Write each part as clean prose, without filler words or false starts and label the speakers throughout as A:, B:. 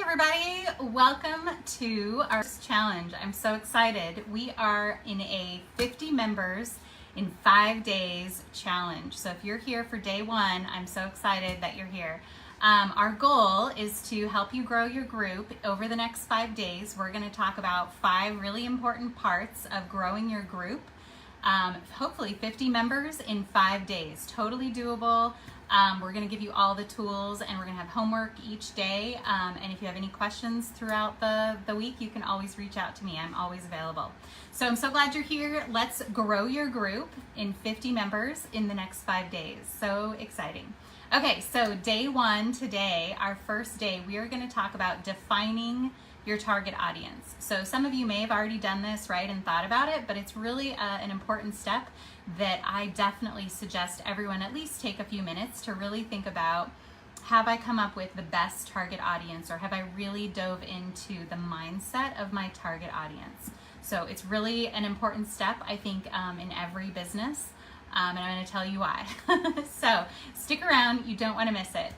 A: everybody, welcome to our challenge. I'm so excited. We are in a 50 members in 5 days challenge. So if you're here for day one, I'm so excited that you're here. Our goal is to help you grow your group over the next 5 days. We're going to talk about 5 really important parts of growing your group. Hopefully 50 members in 5 days, totally doable. We're going to give you all the tools, and we're going to have homework each day. And if you have any questions throughout the week, you can always reach out to me. I'm always available. So I'm so glad you're here. Let's grow your group in 50 members in the next 5 days. So exciting. Okay, so day one today, our first day, we are going to talk about defining your target audience. So some of you may have already done this, right, and thought about it, but it's really an important step that I definitely suggest everyone at least take a few minutes to really think about. Have I come up with the best target audience, or have I really dove into the mindset of my target audience? So it's really an important step, I think, in every business, and I'm going to tell you why. So stick around, you don't want to miss it.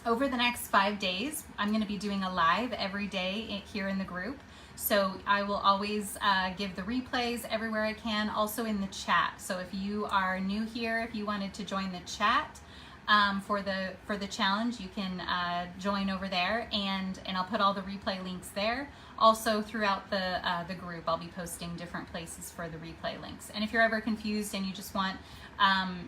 A: Over the next 5 days, I'm going to be doing a live every day here in the group. So I will always give the replays everywhere I can, also in the chat. So if you are new here, if you wanted to join the chat for the challenge, you can join over there, and I'll put all the replay links there. Also throughout the group, I'll be posting different places for the replay links. And if you're ever confused and you just want,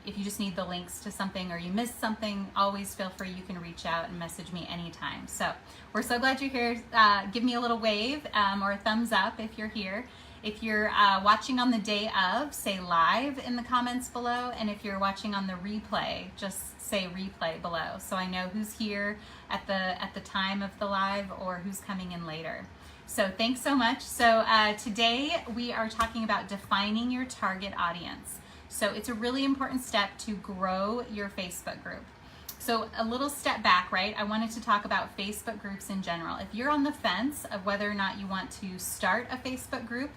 A: if you just need the links to something or you missed something, always feel free. You can reach out and message me anytime. So we're so glad you're here. Give me a little wave or a thumbs up if you're here. If you're watching on the day of, say live in the comments below. And if you're watching on the replay, just say replay below, so I know who's here at the time of the live or who's coming in later. So thanks so much. So today we are talking about defining your target audience. So it's a really important step to grow your Facebook group. So a little step back, right? I wanted to talk about Facebook groups in general. If you're on the fence of whether or not you want to start a Facebook group,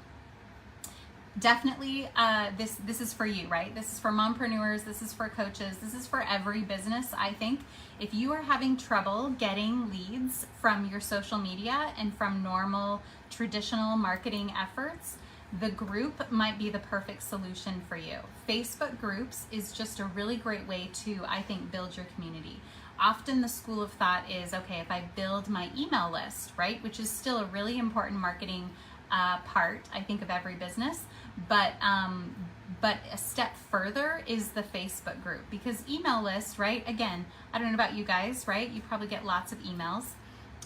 A: definitely this is for you, right? This is for mompreneurs, this is for coaches, this is for every business, I think. If you are having trouble getting leads from your social media and from normal traditional marketing efforts, the group might be the perfect solution for you. Facebook groups is just a really great way to, I think, build your community. Often the school of thought is, okay, if I build my email list, right, which is still a really important marketing part, I think, of every business, but a step further is the Facebook group, because email lists, right, again, I don't know about you guys, right, you probably get lots of emails,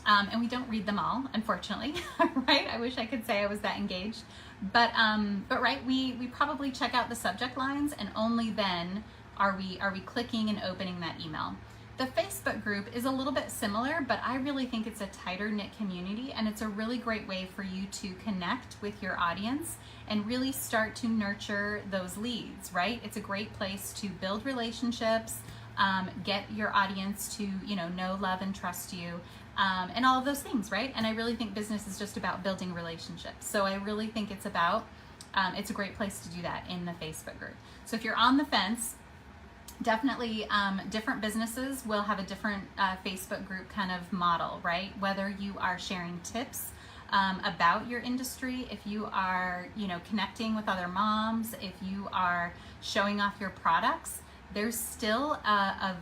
A: and we don't read them all, unfortunately, right? I wish I could say I was that engaged, but right, we probably check out the subject lines, and only then are we clicking and opening that email. The Facebook group is a little bit similar, but I really think it's a tighter knit community, and it's a really great way for you to connect with your audience and really start to nurture those leads, right? It's a great place to build relationships, get your audience to, know, love, and trust you, and all of those things, right? And I really think business is just about building relationships. So I really think it's a great place to do that in the Facebook group. So if you're on the fence, definitely different businesses will have a different Facebook group kind of model, right? Whether you are sharing tips about your industry, if you are, connecting with other moms, if you are showing off your products, there's still a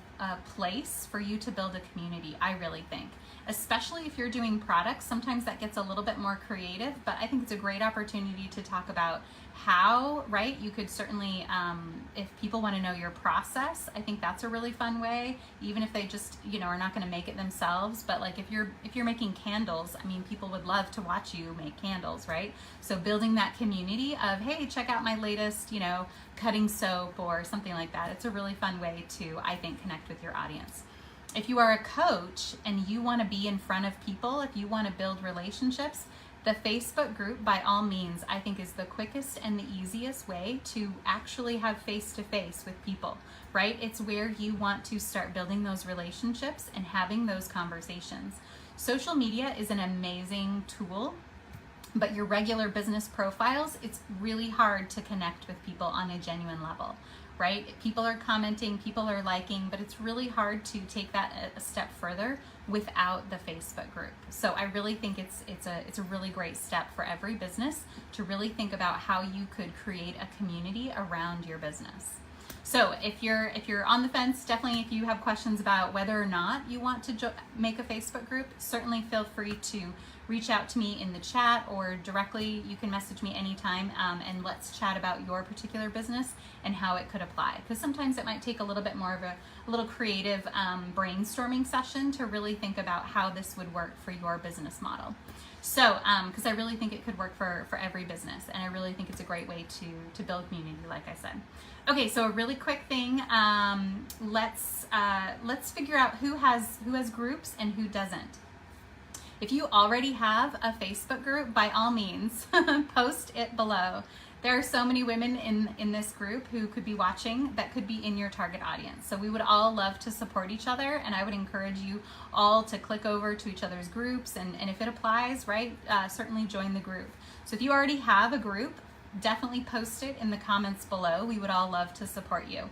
A: place for you to build a community, I really think. Especially if you're doing products, sometimes that gets a little bit more creative, but I think it's a great opportunity to talk about how, right? You could certainly, if people want to know your process, I think that's a really fun way, even if they just, are not going to make it themselves. But like if you're making candles, I mean, people would love to watch you make candles, right? So building that community of, hey, check out my latest, cutting soap or something like that. It's a really fun way to, I think, connect with your audience. If you are a coach and you want to be in front of people, if you want to build relationships, the Facebook group, by all means, I think is the quickest and the easiest way to actually have face-to-face with people, right? It's where you want to start building those relationships and having those conversations. Social media is an amazing tool, but your regular business profiles, it's really hard to connect with people on a genuine level, right? People are commenting, people are liking, but it's really hard to take that a step further without the Facebook group. So I really think it's a really great step for every business to really think about how you could create a community around your business. So if you're on the fence, definitely if you have questions about whether or not you want to make a Facebook group, certainly feel free to reach out to me in the chat, or directly you can message me anytime, and let's chat about your particular business and how it could apply. Because sometimes it might take a little bit more of a little creative brainstorming session to really think about how this would work for your business model. So, because I really think it could work for every business, and I really think it's a great way to build community, like I said. Okay, so a really quick thing. Let's figure out who has groups and who doesn't. If you already have a Facebook group, by all means, post it below. There are so many women in this group who could be watching that could be in your target audience. So we would all love to support each other, and I would encourage you all to click over to each other's groups, and if it applies, right, certainly join the group. So if you already have a group, definitely post it in the comments below. We would all love to support you.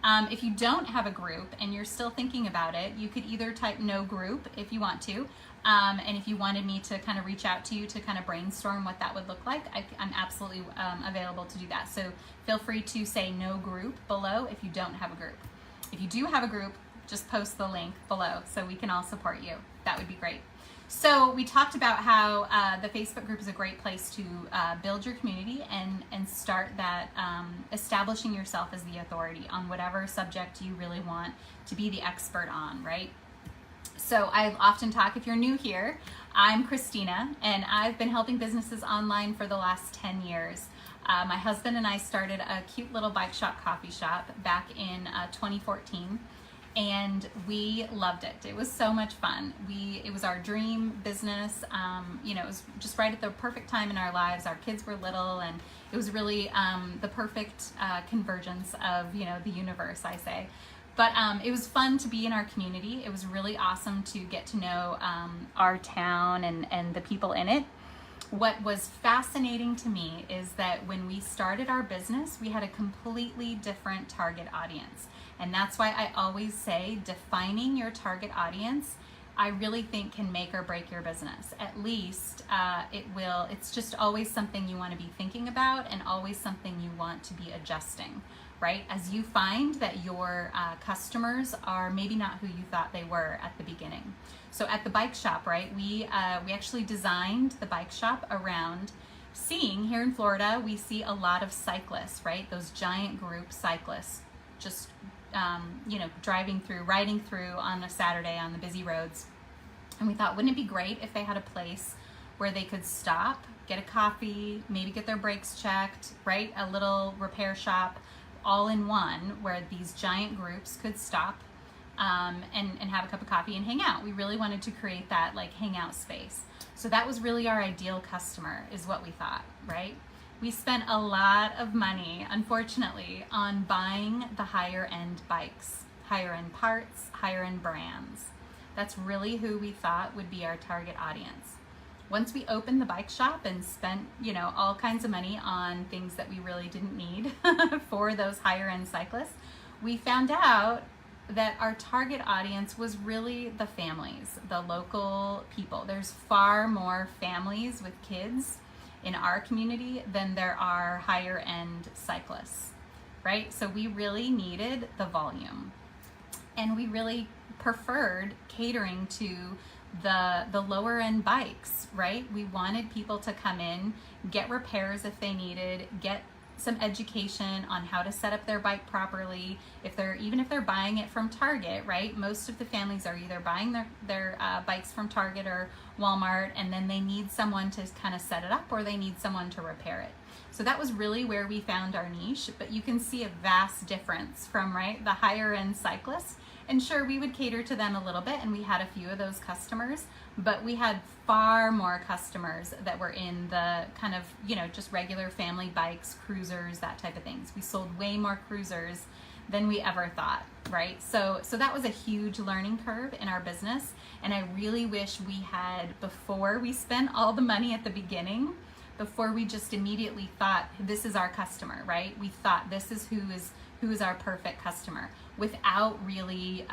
A: If you don't have a group and you're still thinking about it, you could either type no group if you want to, and if you wanted me to kind of reach out to you to kind of brainstorm what that would look like, I'm absolutely available to do that. So feel free to say no group below if you don't have a group. If you do have a group, just post the link below so we can all support you. That would be great. So we talked about how the Facebook group is a great place to build your community and start that establishing yourself as the authority on whatever subject you really want to be the expert on, right? So I often talk, if you're new here, I'm Christina, and I've been helping businesses online for the last 10 years. My husband and I started a cute little bike shop coffee shop back in 2014. And we loved it. It was so much fun. It was our dream business. You know, it was just right at the perfect time in our lives. Our kids were little, and it was really the perfect convergence of, you know, the universe, I say. But it was fun to be in our community. It was really awesome to get to know our town and the people in it. What was fascinating to me is that when we started our business, we had a completely different target audience. And that's why I always say defining your target audience, I really think can make or break your business. At least it's just always something you want to be thinking about, and always something you want to be adjusting, right? As you find that your customers are maybe not who you thought they were at the beginning. So at the bike shop, right, we actually designed the bike shop around seeing, here in Florida, we see a lot of cyclists, right? Those giant group cyclists just you know, riding through on a Saturday on the busy roads. And we thought, wouldn't it be great if they had a place where they could stop, get a coffee, maybe get their brakes checked, right? A little repair shop all in one, where these giant groups could stop and have a cup of coffee and hang out. We really wanted to create that like hangout space. So that was really our ideal customer, is what we thought, right? We spent a lot of money, unfortunately, on buying the higher end bikes, higher end parts, higher end brands. That's really who we thought would be our target audience. Once we opened the bike shop and spent, you know, all kinds of money on things that we really didn't need for those higher end cyclists, we found out that our target audience was really the families, the local people. There's far more families with kids in our community than there are higher end cyclists, right? So we really needed the volume, and we really preferred catering to the lower end bikes, right? We wanted people to come in, get repairs if they needed, get some education on how to set up their bike properly. Even if they're buying it from Target, right? Most of the families are either buying their bikes from Target or Walmart, and then they need someone to kind of set it up, or they need someone to repair it. So that was really where we found our niche. But you can see a vast difference from, right, the higher end cyclists. And sure, we would cater to them a little bit, and we had a few of those customers, but we had far more customers that were in the kind of, you know, just regular family bikes, cruisers, that type of things. We sold way more cruisers than we ever thought, right? So that was a huge learning curve in our business, and I really wish we had, before we spent all the money at the beginning, before we just immediately thought, this is our customer, right? We thought this is who is who is our perfect customer without really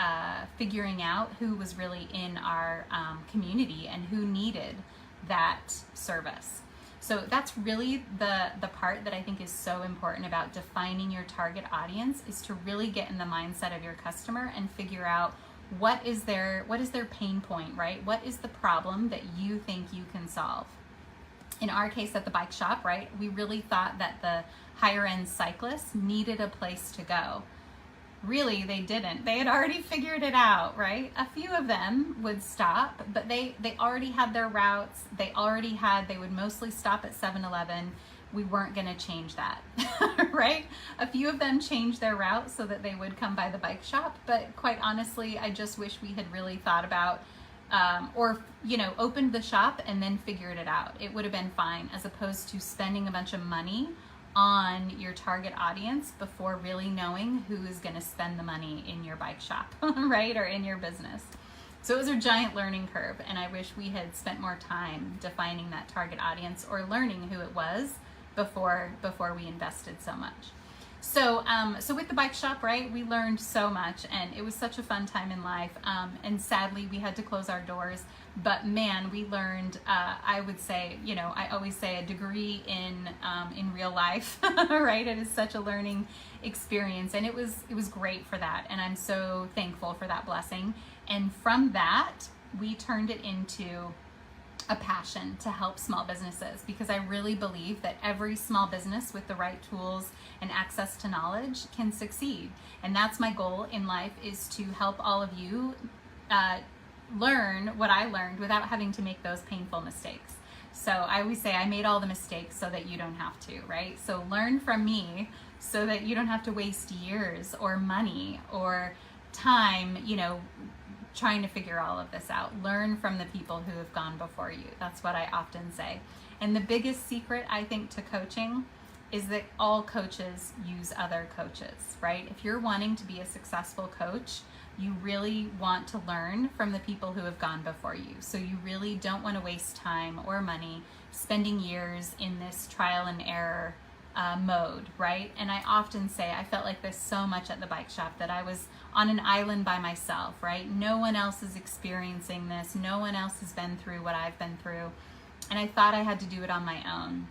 A: figuring out who was really in our community and who needed that service. So that's really the part that I think is so important about defining your target audience, is to really get in the mindset of your customer and figure out what is their pain point, right? What is the problem that you think you can solve? In our case at the bike shop, right, we really thought that the higher end cyclists needed a place to go. Really, they didn't. They had already figured it out, right? A few of them would stop, but they already had their routes. They would mostly stop at 7-Eleven. We weren't going to change that, right? A few of them changed their route so that they would come by the bike shop, but quite honestly, I just wish we had really thought about or opened the shop and then figured it out. It would have been fine, as opposed to spending a bunch of money on your target audience before really knowing who is going to spend the money in your bike shop, right, or in your business. So it was a giant learning curve, and I wish we had spent more time defining that target audience or learning who it was before we invested so much. So with the bike shop, right, we learned so much, and it was such a fun time in life. And sadly, we had to close our doors. But man, we learned. I would say, I always say a degree in real life, right? It is such a learning experience, and it was great for that. And I'm so thankful for that blessing. And from that, we turned it into a passion to help small businesses, because I really believe that every small business with the right tools and access to knowledge can succeed. And that's my goal in life, is to help all of you learn what I learned without having to make those painful mistakes. So I always say I made all the mistakes so that you don't have to, right? So learn from me so that you don't have to waste years or money or time, trying to figure all of this out. Learn from the people who have gone before you. That's what I often say. And the biggest secret, I think, to coaching is that all coaches use other coaches, right? If you're wanting to be a successful coach, you really want to learn from the people who have gone before you. So you really don't want to waste time or money spending years in this trial and error mode, right? And I often say I felt like this so much at the bike shop, that I was on an island by myself, right? No one else is experiencing this. No one else has been through what I've been through. And I thought I had to do it on my own.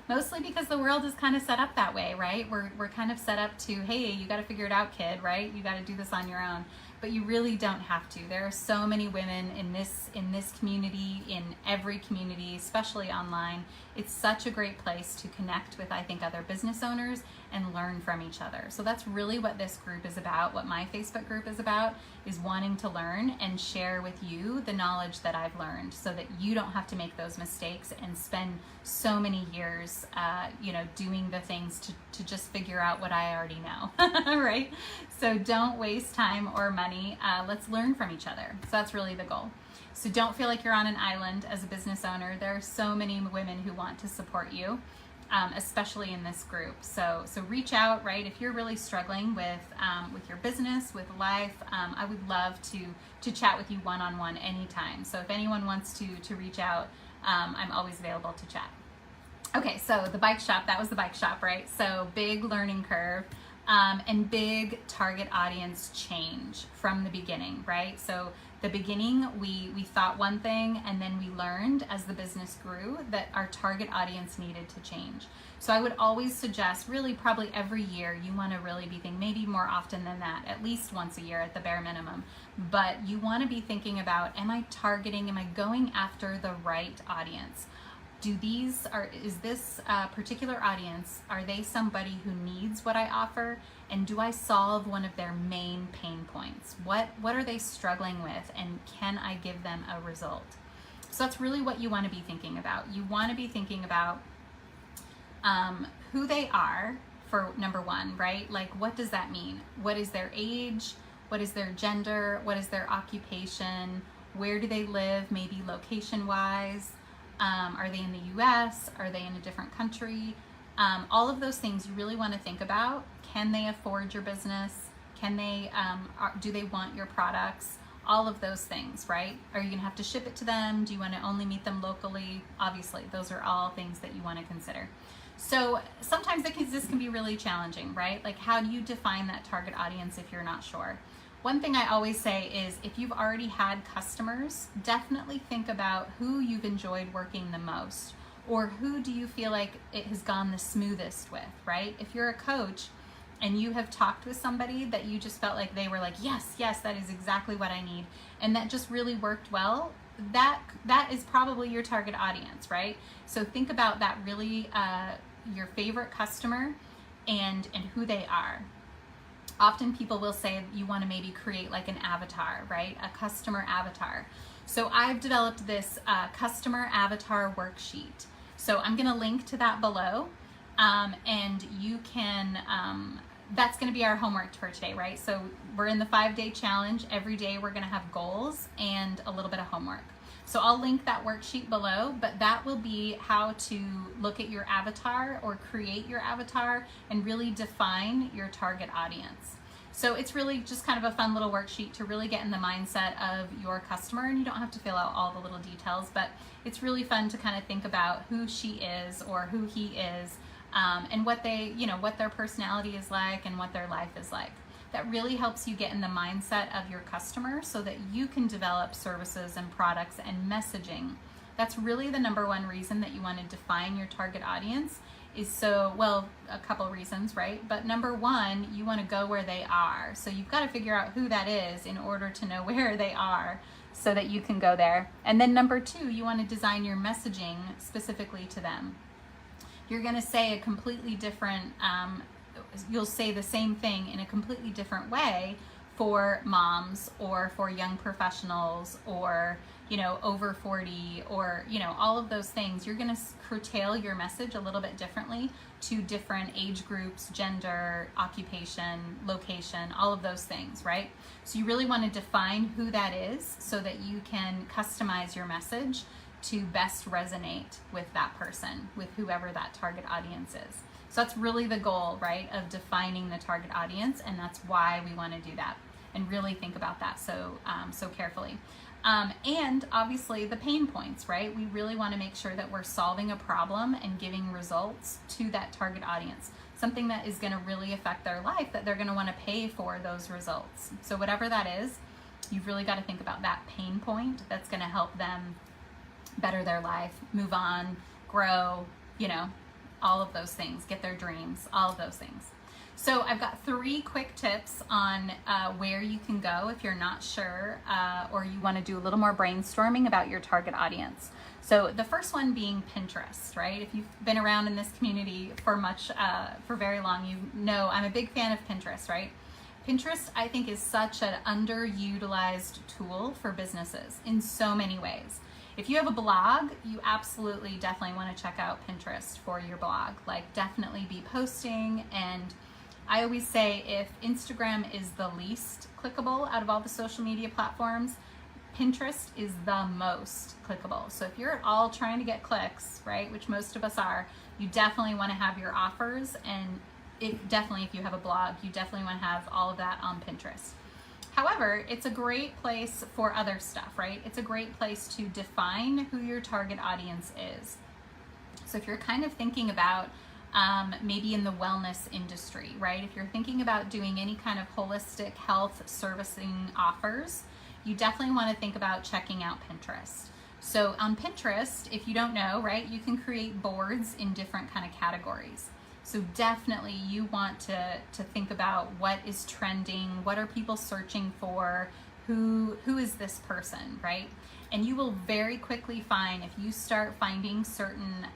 A: Mostly because the world is kind of set up that way, right? We're kind of set up to, hey, you got to figure it out, kid, right? You got to do this on your own. But you really don't have to. There are so many women in this community, in every community, especially online. It's such a great place to connect with, I think, other business owners and learn from each other. So that's really what this group is about, what my Facebook group is about, is wanting to learn and share with you the knowledge that I've learned, so that you don't have to make those mistakes and spend so many years, doing the things to just figure out what I already know, right? So don't waste time or money. Let's learn from each other. So that's really the goal. So don't feel like you're on an island as a business owner. There are so many women who want to support you, especially in this group. So reach out, right? If you're really struggling with your business, with life, I would love to chat with you one-on-one anytime. So if anyone wants to reach out, I'm always available to chat. Okay, so the bike shop, that was the bike shop, right? So big learning curve. And big target audience change from the beginning, right? So the beginning, we thought one thing, and then we learned as the business grew that our target audience needed to change. So I would always suggest, really probably every year, you want to really be thinking, maybe more often than that, at least once a year at the bare minimum, but you want to be thinking about, am I going after the right audience? Is this particular audience, are they somebody who needs what I offer? And do I solve one of their main pain points? What are they struggling with? And can I give them a result? So that's really what you want to be thinking about. You want to be thinking about who they are, for number one, right? Like, what does that mean? What is their age? What is their gender? What is their occupation? Where do they live? Maybe location-wise. Are they in the US? Are they in a different country? All of those things you really want to think about. Can they afford your business? Do they want your products? All of those things, right? Are you gonna have to ship it to them? Do you want to only meet them locally? Obviously, those are all things that you want to consider. So sometimes this can be really challenging, right? Like, how do you define that target audience if you're not sure? One thing I always say is, if you've already had customers, definitely think about who you've enjoyed working the most, or who do you feel like it has gone the smoothest with, right? If you're a coach and you have talked with somebody that you just felt like they were like, yes, that is exactly what I need, and that just really worked well, that is probably your target audience, right? So think about that really, your favorite customer and who they are. Often people will say you want to maybe create like an avatar, right? A customer avatar. So I've developed this customer avatar worksheet. So I'm going to link to that below, and you can, that's going to be our homework for today, right? So we're in the 5-day challenge. Every day we're going to have goals and a little bit of homework. So I'll link that worksheet below, but that will be how to look at your avatar or create your avatar and really define your target audience. So it's really just kind of a fun little worksheet to really get in the mindset of your customer, and you don't have to fill out all the little details, but it's really fun to kind of think about who she is or who he is, and what they, what their personality is like and what their life is like. That really helps you get in the mindset of your customer so that you can develop services and products and messaging. That's really the number one reason that you want to define your target audience, is so, well, a couple reasons, right? But number one, you want to go where they are. So you've got to figure out who that is in order to know where they are so that you can go there. And then number two, you want to design your messaging specifically to them. You're going to say a completely different, you'll say the same thing in a completely different way for moms or for young professionals or, over 40 or, all of those things. You're going to curtail your message a little bit differently to different age groups, gender, occupation, location, all of those things, right? So you really want to define who that is so that you can customize your message to best resonate with that person, with whoever that target audience is. So that's really the goal, right, of defining the target audience, and that's why we want to do that and really think about that so carefully. And obviously the pain points, right? We really want to make sure that we're solving a problem and giving results to that target audience, something that is going to really affect their life, that they're going to want to pay for those results. So whatever that is, you've really got to think about that pain point that's going to help them better their life, move on, grow, all of those things, get their dreams, all of those things. So I've got 3 quick tips on where you can go if you're not sure, or you want to do a little more brainstorming about your target audience. So the first one being Pinterest, right? If you've been around in this community for very long, you know I'm a big fan of Pinterest, right? Pinterest, I think, is such an underutilized tool for businesses in so many ways. If you have a blog, you absolutely definitely want to check out Pinterest for your blog. Like, definitely be posting. And I always say, if Instagram is the least clickable out of all the social media platforms, Pinterest is the most clickable. So if you're at all trying to get clicks, right, which most of us are, you definitely want to have your offers, and definitely if you have a blog, you definitely want to have all of that on Pinterest. However, it's a great place for other stuff, right? It's a great place to define who your target audience is. So if you're kind of thinking about maybe in the wellness industry, right? If you're thinking about doing any kind of holistic health servicing offers, you definitely want to think about checking out Pinterest. So on Pinterest, if you don't know, right, you can create boards in different kind of categories. So definitely you want to think about what is trending, what are people searching for, who is this person, right? And you will very quickly find, if you start finding certain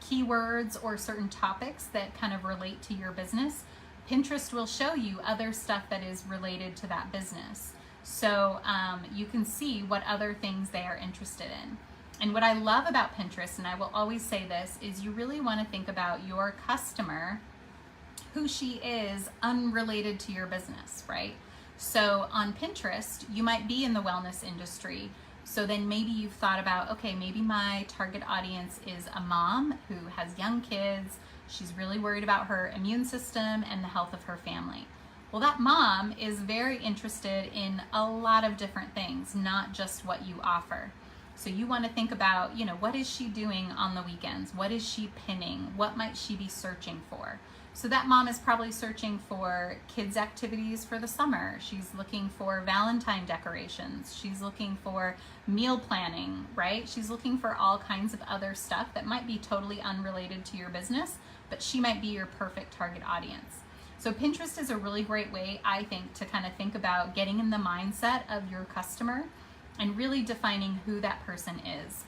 A: keywords or certain topics that kind of relate to your business, Pinterest will show you other stuff that is related to that business. So you can see what other things they are interested in. And what I love about Pinterest, and I will always say this, is you really want to think about your customer, who she is, unrelated to your business, right? So on Pinterest, you might be in the wellness industry. So then maybe you've thought about, okay, maybe my target audience is a mom who has young kids. She's really worried about her immune system and the health of her family. Well, that mom is very interested in a lot of different things, not just what you offer. So you want to think about, what is she doing on the weekends? What is she pinning? What might she be searching for? So that mom is probably searching for kids' activities for the summer. She's looking for Valentine decorations. She's looking for meal planning, right? She's looking for all kinds of other stuff that might be totally unrelated to your business, but she might be your perfect target audience. So Pinterest is a really great way, I think, to kind of think about getting in the mindset of your customer and really defining who that person is.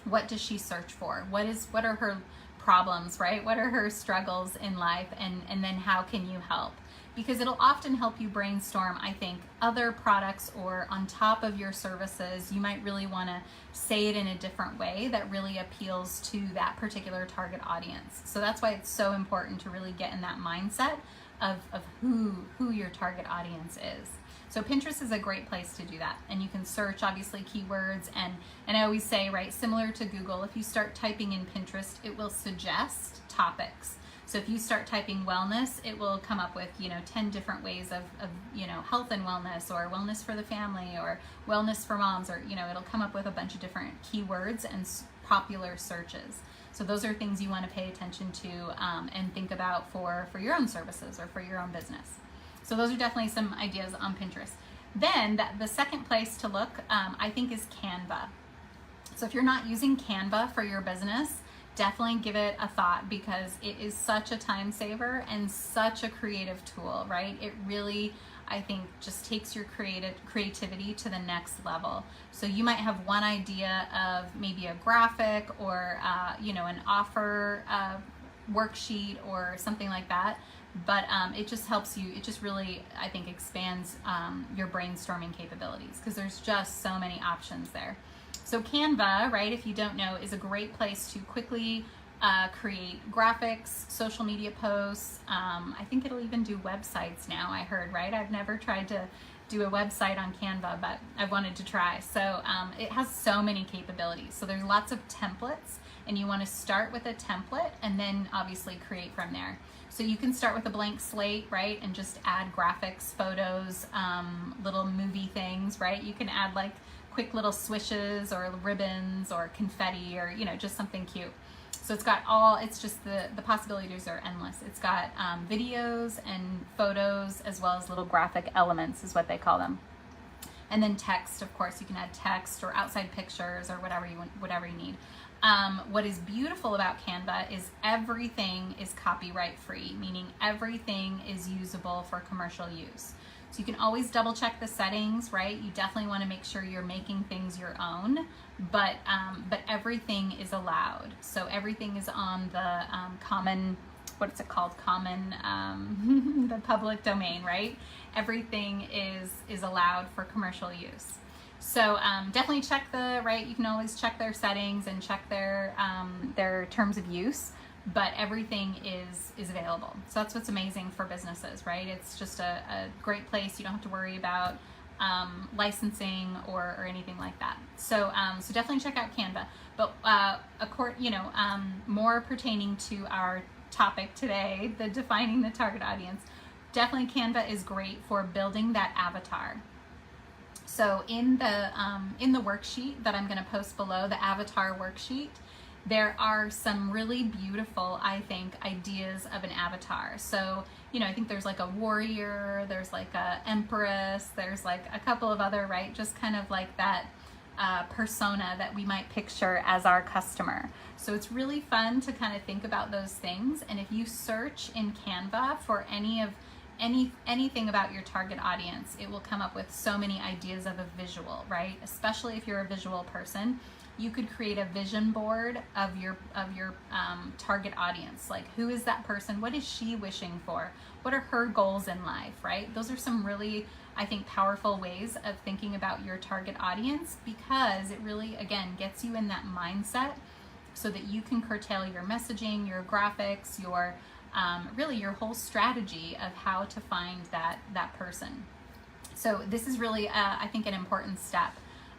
A: What does she search for? What are her problems, right? What are her struggles in life, and then how can you help? Because it'll often help you brainstorm, I think, other products, or on top of your services, you might really want to say it in a different way that really appeals to that particular target audience. So that's why it's so important to really get in that mindset of who your target audience is. So Pinterest is a great place to do that. And you can search, obviously, keywords. And I always say, right, similar to Google, if you start typing in Pinterest, it will suggest topics. So if you start typing wellness, it will come up with, 10 different ways of health and wellness, or wellness for the family, or wellness for moms, or, it'll come up with a bunch of different keywords and popular searches. So those are things you want to pay attention to and think about for your own services or for your own business. So those are definitely some ideas on Pinterest. Then the second place to look, I think, is Canva. So if you're not using Canva for your business, definitely give it a thought, because it is such a time saver and such a creative tool, right? It really, I think, just takes your creativity to the next level. So you might have one idea of maybe a graphic, or an offer worksheet or something like that. But it just helps you, it just really, I think, expands your brainstorming capabilities, because there's just so many options there. So Canva, right, if you don't know, is a great place to quickly create graphics, social media posts. I think it'll even do websites now, I heard, right? I've never tried to do a website on Canva, but I've wanted to try. So it has so many capabilities. So there's lots of templates, and you want to start with a template and then obviously create from there. So you can start with a blank slate, right, and just add graphics, photos, little movie things, right? You can add like quick little swishes or ribbons or confetti, or just something cute. So it's just the possibilities are endless. It's got videos and photos, as well as little graphic elements is what they call them. And then text, of course, you can add text or outside pictures or whatever you need. What is beautiful about Canva is everything is copyright free, meaning everything is usable for commercial use. So you can always double check the settings, right? You definitely want to make sure you're making things your own, but everything is allowed. So everything is on the common, what's it called? Common, the public domain, right? Everything is allowed for commercial use. So definitely check you can always check their settings and check their terms of use, but everything is available. So that's what's amazing for businesses, right? It's just a great place. You don't have to worry about licensing or anything like that. So so definitely check out Canva. But more pertaining to our topic today, the defining the target audience, definitely Canva is great for building that avatar. So in the worksheet that I'm going to post below, the avatar worksheet, there are some really beautiful, I think, ideas of an avatar. So, I think there's like a warrior, there's like a empress, there's like a couple of other, right? Just kind of like that persona that we might picture as our customer. So it's really fun to kind of think about those things. And if you search in Canva for anything about your target audience, it will come up with so many ideas of a visual, right? Especially if you're a visual person, you could create a vision board of your target audience. Like, who is that person? What is she wishing for? What are her goals in life, right? Those are some really, I think, powerful ways of thinking about your target audience, because it really, again, gets you in that mindset so that you can curtail your messaging, your graphics, your really your whole strategy of how to find that person. So this is really, I think, an important step,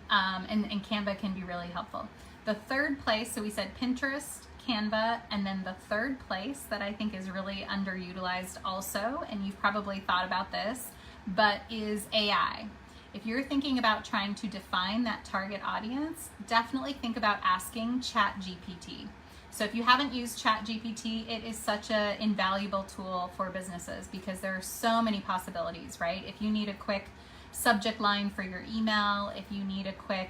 A: and Canva can be really helpful. The third place, so we said Pinterest, Canva, and then the third place that I think is really underutilized also, and you've probably thought about this, but is AI. if you're thinking about trying to define that target audience, definitely think about asking ChatGPT. So if you haven't used ChatGPT, it is such an invaluable tool for businesses because there are so many possibilities, right? If you need a quick subject line for your email, if you need a quick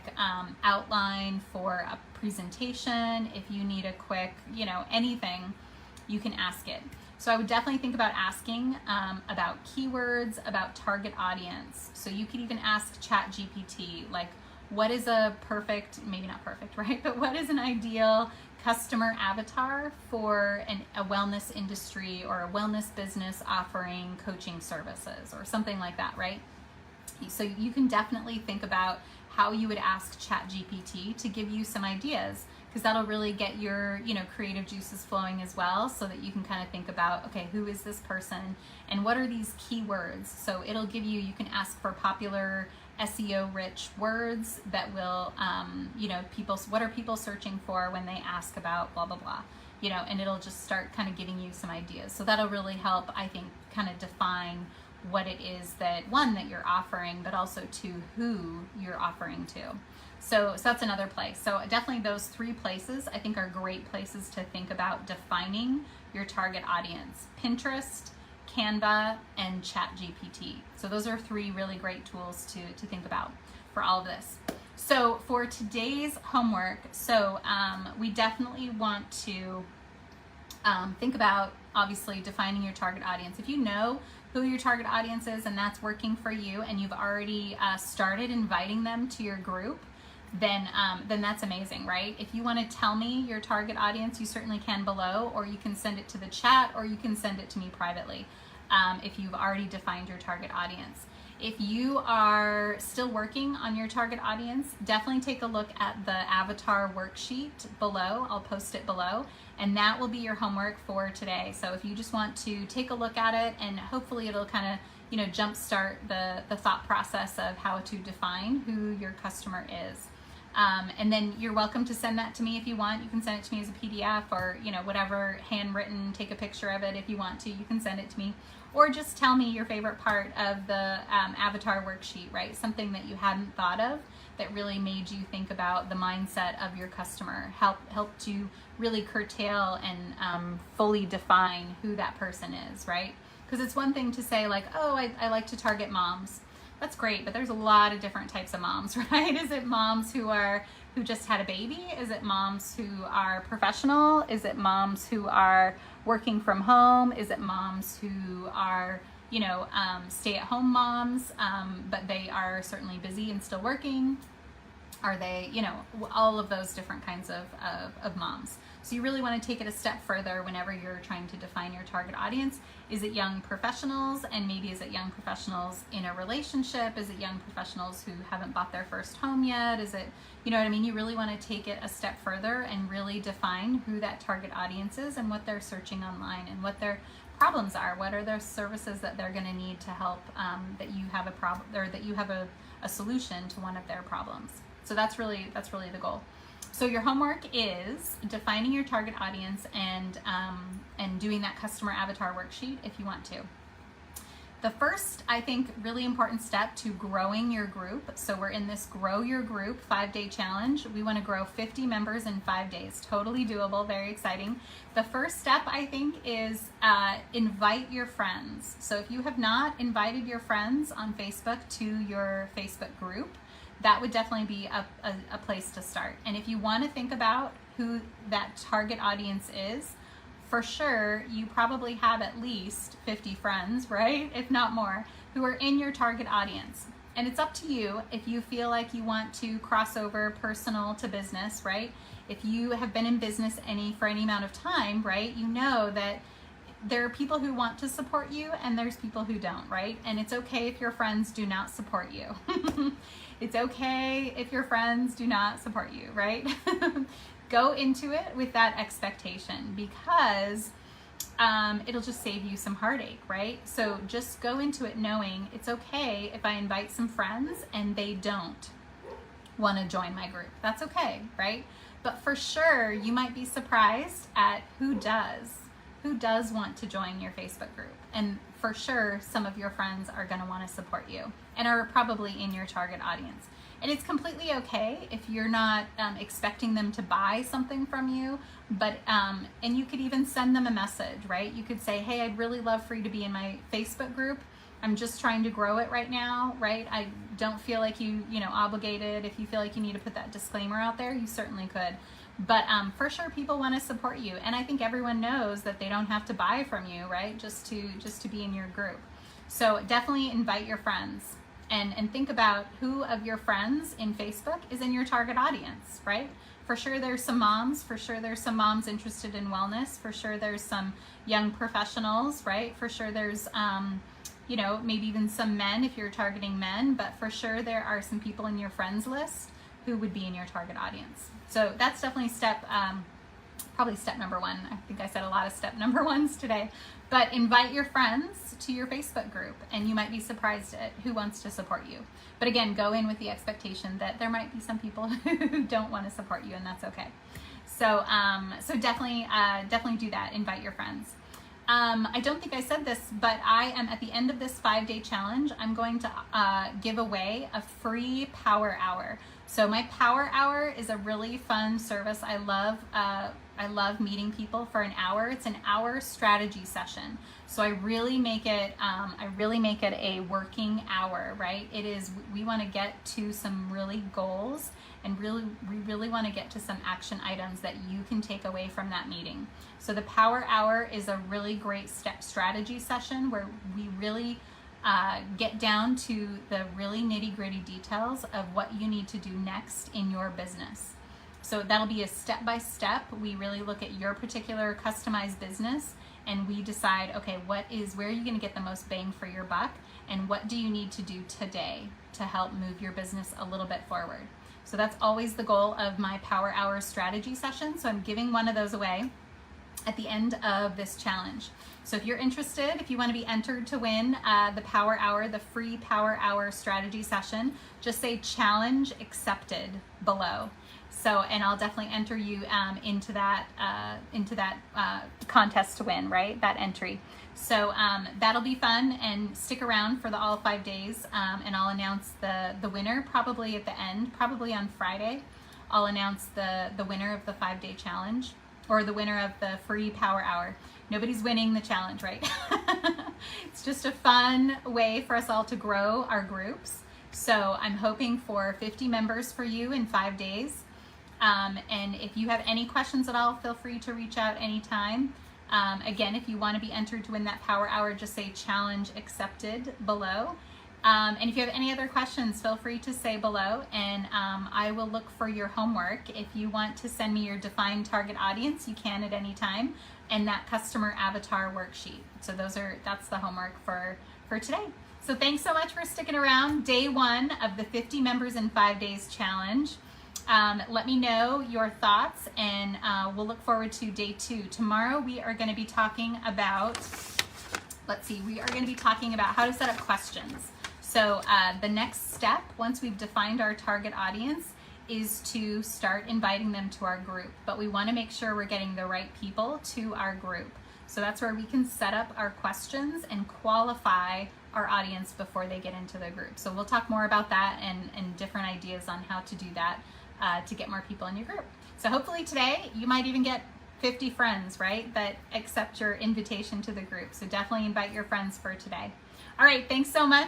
A: outline for a presentation, if you need a quick, anything, you can ask it. So I would definitely think about asking about keywords, about target audience. So you could even ask ChatGPT, like, what is a perfect, maybe not perfect, right? But what is an ideal customer avatar for a wellness industry or a wellness business offering coaching services or something like that, right? So you can definitely think about how you would ask ChatGPT to give you some ideas, because that'll really get your creative juices flowing as well, so that you can kind of think about, okay, who is this person and what are these keywords? So it'll give you can ask for popular SEO rich words that will what are people searching for when they ask about blah blah blah, and it'll just start kind of giving you some ideas. So that'll really help, I think, kind of define what it is that you're offering, but also to who you're offering to. So that's another place. So definitely those 3 places I think are great places to think about defining your target audience: Pinterest, Canva, and ChatGPT. So those are 3 really great tools to think about for all of this. So for today's homework, we definitely want to think about, obviously, defining your target audience. If you know who your target audience is and that's working for you, and you've already started inviting them to your group, then that's amazing, right? If you want to tell me your target audience, you certainly can below, or you can send it to the chat, or you can send it to me privately if you've already defined your target audience. If you are still working on your target audience, definitely take a look at the avatar worksheet below. I'll post it below, and that will be your homework for today. So if you just want to take a look at it, and hopefully it'll kind of jumpstart the thought process of how to define who your customer is. And then you're welcome to send that to me if you want. You can send it to me as a PDF, or whatever, handwritten. Take a picture of it if you want to. You can send it to me, or just tell me your favorite part of the avatar worksheet, right? Something that you hadn't thought of that really made you think about the mindset of your customer. Help to really curtail and fully define who that person is, right? Because it's one thing to say, like, oh, I like to target moms. That's great, but there's a lot of different types of moms, right? Is it moms who just had a baby? Is it moms who are professional? Is it moms who are working from home? Is it moms who are stay-at-home moms, but they are certainly busy and still working? Are they, all of those different kinds of moms. So you really want to take it a step further whenever you're trying to define your target audience. Is it young professionals? And maybe is it young professionals in a relationship? Is it young professionals who haven't bought their first home yet? Is it, You really want to take it a step further and really define who that target audience is and what they're searching online and what their problems are. What are their services that they're going to need to help, that you have a problem, or that you have a solution to one of their problems. So that's really the goal. So your homework is defining your target audience and doing that customer avatar worksheet if you want to. The first, I think, really important step to growing your group. So we're in this Grow Your Group 5-day challenge. We want to grow 50 members in 5 days. Totally doable, very exciting. The first step, I think, is invite your friends. So if you have not invited your friends on Facebook to your Facebook group, that would definitely be a place to start. And if you want to think about who that target audience is, for sure, you probably have at least 50 friends, right? If not more, who are in your target audience. And it's up to you if you feel like you want to cross over personal to business, right? If you have been in business for any amount of time, right? You know that there are people who want to support you and there's people who don't, right? And it's okay if your friends do not support you. It's okay if your friends do not support you, right? Go into it with that expectation, because it'll just save you some heartache, right? So just go into it knowing it's okay if I invite some friends and they don't want to join my group. That's okay, right? But for sure, you might be surprised at who does want to join your Facebook group. And for sure, some of your friends are going to want to support you. and are probably in your target audience. And it's completely okay if you're not expecting them to buy something from you, but and you could even send them a message, right? You could say, hey, I'd really love for you to be in my Facebook group. I'm just trying to grow it right now, right? I don't feel like you obligated. If you feel like you need to put that disclaimer out there, you certainly could. But for sure, people want to support you, and I think everyone knows that they don't have to buy from you, right? Just to be in your group. So definitely invite your friends, and think about who of your friends in Facebook is in your target audience, right? For sure, there's some moms. For sure, there's some moms interested in wellness. For sure, there's some young professionals, right? For sure, there's maybe even some men if you're targeting men, but for sure there are some people in your friends list who would be in your target audience. So that's definitely probably step number one. I think I said a lot of step number ones today, but invite your friends to your Facebook group, and you might be surprised at who wants to support you. But again, go in with the expectation that there might be some people who don't want to support you, and that's okay. So definitely do that. Invite your friends. I don't think I said this, but I am at the end of this 5-day challenge. I'm going to give away a free power hour. So my power hour is a really fun service. I love meeting people for an hour. It's an hour strategy session. So I really make it a working hour, right? We want to get to some really goals, and we really want to get to some action items that you can take away from that meeting. So the power hour is a really great strategy session where we really get down to the really nitty-gritty details of what you need to do next in your business. So that'll be a step-by-step. We really look at your particular customized business, and we decide, okay, where are you going to get the most bang for your buck, and what do you need to do today to help move your business a little bit forward. So that's always the goal of my Power Hour strategy session. So I'm giving one of those away at the end of this challenge. So if you're interested, if you want to be entered to win the Power Hour, the free Power Hour strategy session, just say challenge accepted below. So, and I'll definitely enter you into that contest to win, right? That entry. So that'll be fun, and stick around for all 5 days, and I'll announce the winner probably at the end, probably on Friday. I'll announce the winner of the 5-day challenge, or the winner of the free Power Hour. Nobody's winning the challenge, right? It's just a fun way for us all to grow our groups. So I'm hoping for 50 members for you in 5 days. And if you have any questions at all, feel free to reach out anytime. Again, if you want to be entered to win that Power Hour, just say challenge accepted below. And if you have any other questions, feel free to say below, and I will look for your homework. If you want to send me your defined target audience, you can at any time, and that customer avatar worksheet. So that's the homework for today. So thanks so much for sticking around. Day 1 of the 50 members in 5 days challenge. Let me know your thoughts, and we'll look forward to day 2. Tomorrow we are going to be talking about, how to set up questions. So the next step, once we've defined our target audience, is to start inviting them to our group. But we want to make sure we're getting the right people to our group. So that's where we can set up our questions and qualify our audience before they get into the group. So we'll talk more about that and different ideas on how to do that to get more people in your group. So hopefully today you might even get 50 friends, right, that accept your invitation to the group. So definitely invite your friends for today. All right, thanks so much.